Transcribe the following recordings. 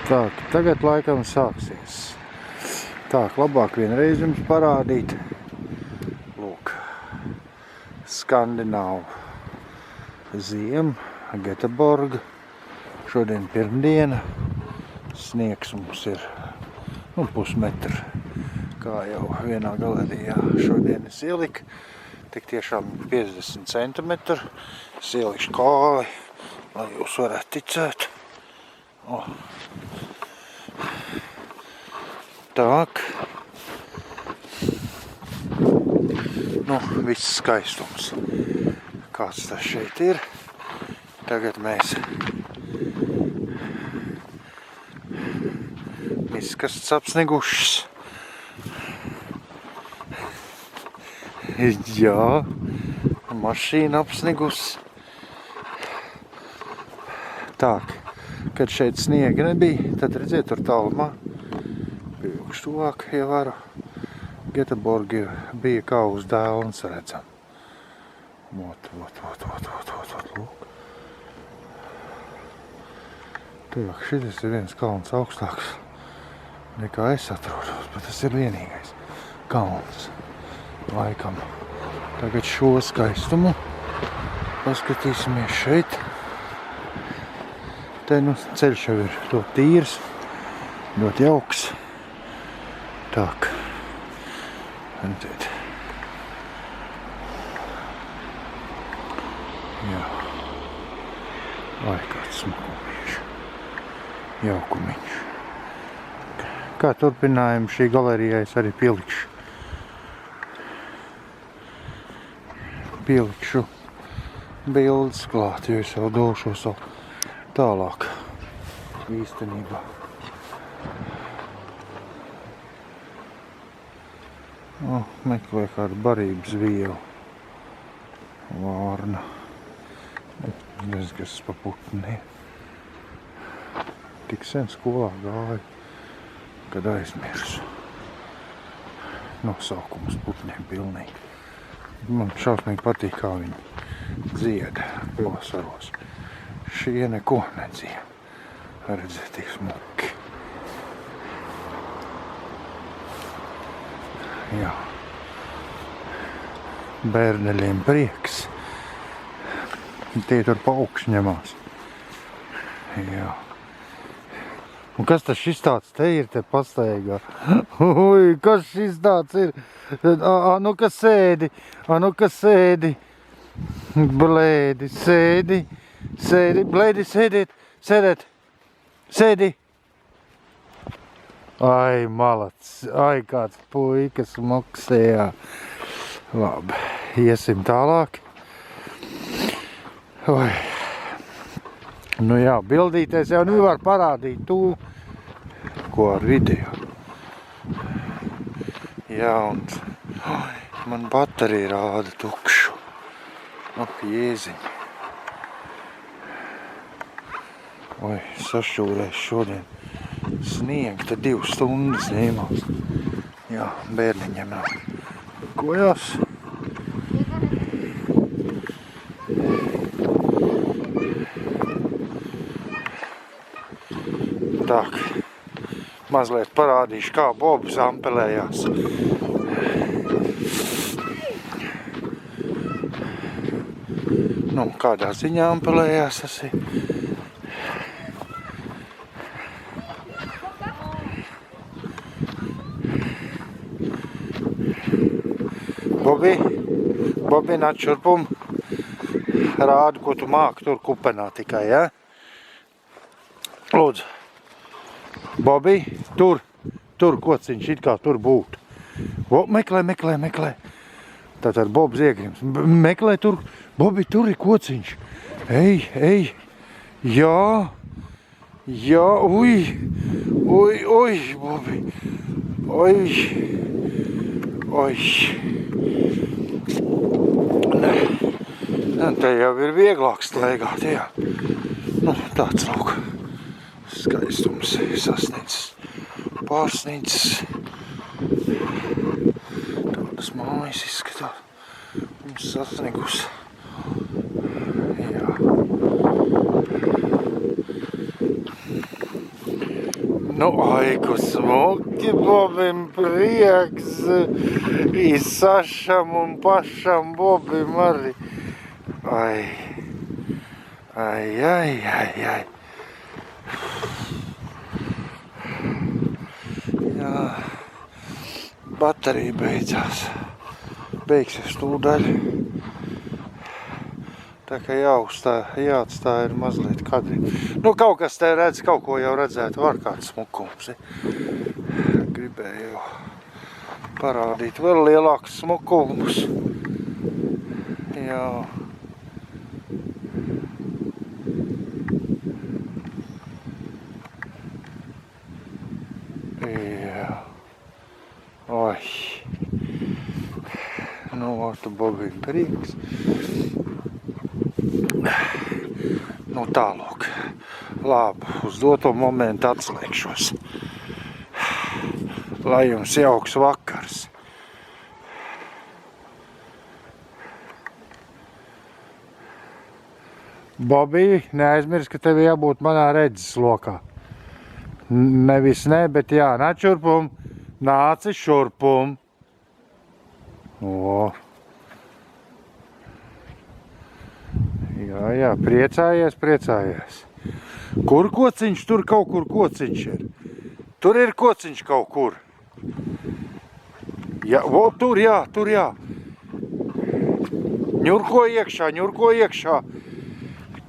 Tā, tagad laikam sāksies. Tā, labāk vienreiz jums parādīt. Lūk, Skandināvu ziema, Göteborga. Šodien pirmdiena. Sniegs mums ir pusmetru, kā jau vienā galerijā šodien es ieliku. Tik tiešām 50 centimetru. Es ielikšu kāli, lai jūs varētu ticēt. Tak. Viss skaistums. Kāds tas šeit ir. Tagad mēs miskasts apsnigušas. Jā, mašīna apsnigusi. Tā, kad šeit sniega nebija, tad redziet, tur tālumā pievilkšu tuvāk, ja varu. Göteborgi bija kā uz dēlnes redzam. Lūk. Tā, šitas ir viens kalns augstāks nekā es atrodos, bet tas ir vienīgais kalns. Laikam. Tagad šo skaistumu paskatīsimies šeit. Te ceļš jau ir ļoti tīrs, ļoti jauks. Tak. Redziet. Jā. Vai kāds smakumiņš. Jaukumiņš. Kā turpinājumu šī galerijā es arī pielikšu bildes klāt, jo es jau došos tālāk īstenībā. Meklēju kādu barības vielu. Vārna. Nezinu, kas pa putniem. Tik sen skolā gāju, kad aizmirsu. Nosaukums putniem pilnīgi. Man šausmīgi patīk, kā viņi dzied pavasaros. Šie neko nedzied. Redziet, tik smuki. Jā. Bērneļiem prieks. Tie tur pa augšu ņemās. Jā. Un kas tas šis tāds te ir te pastaigā? Ui, kas šis tāds ir? Kas sēdi? Kas sēdi? Blēdi, sēdi. Sēdi, blēdi, sēdiet. Sēdi. Ai, malac. Ai, kāds puikas moksējā. Labi, iesim tālāk. Oi. Jā, bildīties jau nevar parādīt ko ar video. Jā, un man baterija rāda tukšu. Jēziņi. Oi, sašķūrēs šodien sniegu, tad 2 stundas ņēmās. Jā, bērniņiem nav kojās. Tak, mazliet parādīšu, kā Bobs ampelējās. Kādā ziņā ampelējās tas ir. Bobi, nāc šurpum. Rādi, ko tu māki tur kupenā tikai, ja? Lūdzu. Bobi, tur kociņš, it kā tur būtu. Meklē. Tātad Bobs iegrims. Meklē tur, Bobi, tur ir kociņš. Ej. Jā, ui, Bobi. Oi. Te jau ir vieglāk staigāt, jā. Tāds lūk. Skaistums sasniedzis, pārsniedzis. Tādas mājas izskatās. Mums sasniegus. Jā. Nu, aiku smuki, Bobim prieks, i Sašam un pašam Bobim arī. Ai. Jā, baterija beidzās. Beigsies tūdaļ. Tā kā jāatstāja ir mazliet kadri. Nu, kaut kas te redz, kaut ko jau redzētu, var kāds smukums. Gribēju parādīt vēl lielākus smukumus. Jā. Jā. Oi. Nu, tu Bobim prieks. Nu, tālūk. Labi, uz doto momentu atslēgšos. Lai jums jauks vakars. Bobi, neaizmirst, ka tev jābūt manā redzes lokā. Nevis ne, bet jā, nāc šurpum. Nāci šurpum. O. Jā, priecājies. Kur kociņš? Tur kaut kur kociņš ir. Tur ir kociņš kaut kur. Jā, tur jā. Ņurko iekšā.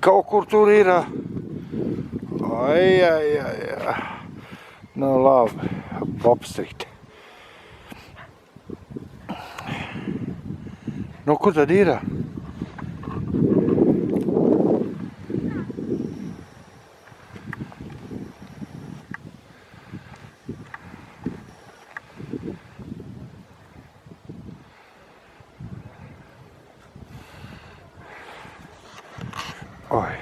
Kaut kur tur ir. Ai. Nu, labi. Popstīt. Nu, kur tad ir? Oi.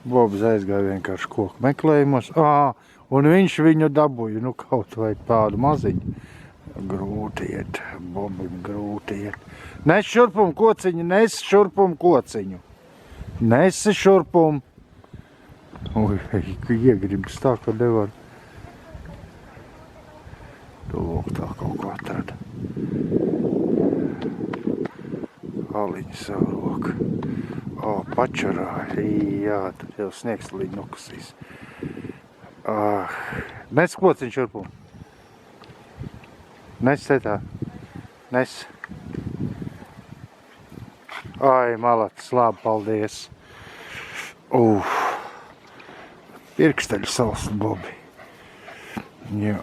Bobs aizgāja vienkārši koku meklējumos. Un viņš viņu dabūja, nu kaut vai tādu maziņu. Grūti iet, Bobim grūti iet. Nes šurpum kociņu. Nesi šurpum. Ui, iegribas tā, ka nevar. Lūk, tā kaut ko atrada. Aliņu savu roku. Pačurāja. Jā, tad jau sniegs līdz nukusīs. Nes kociņu šurpum. Nes tetā. Nes. Ai, malacis, labi, paldies. Pirksteļu sals, Bobi. Jā.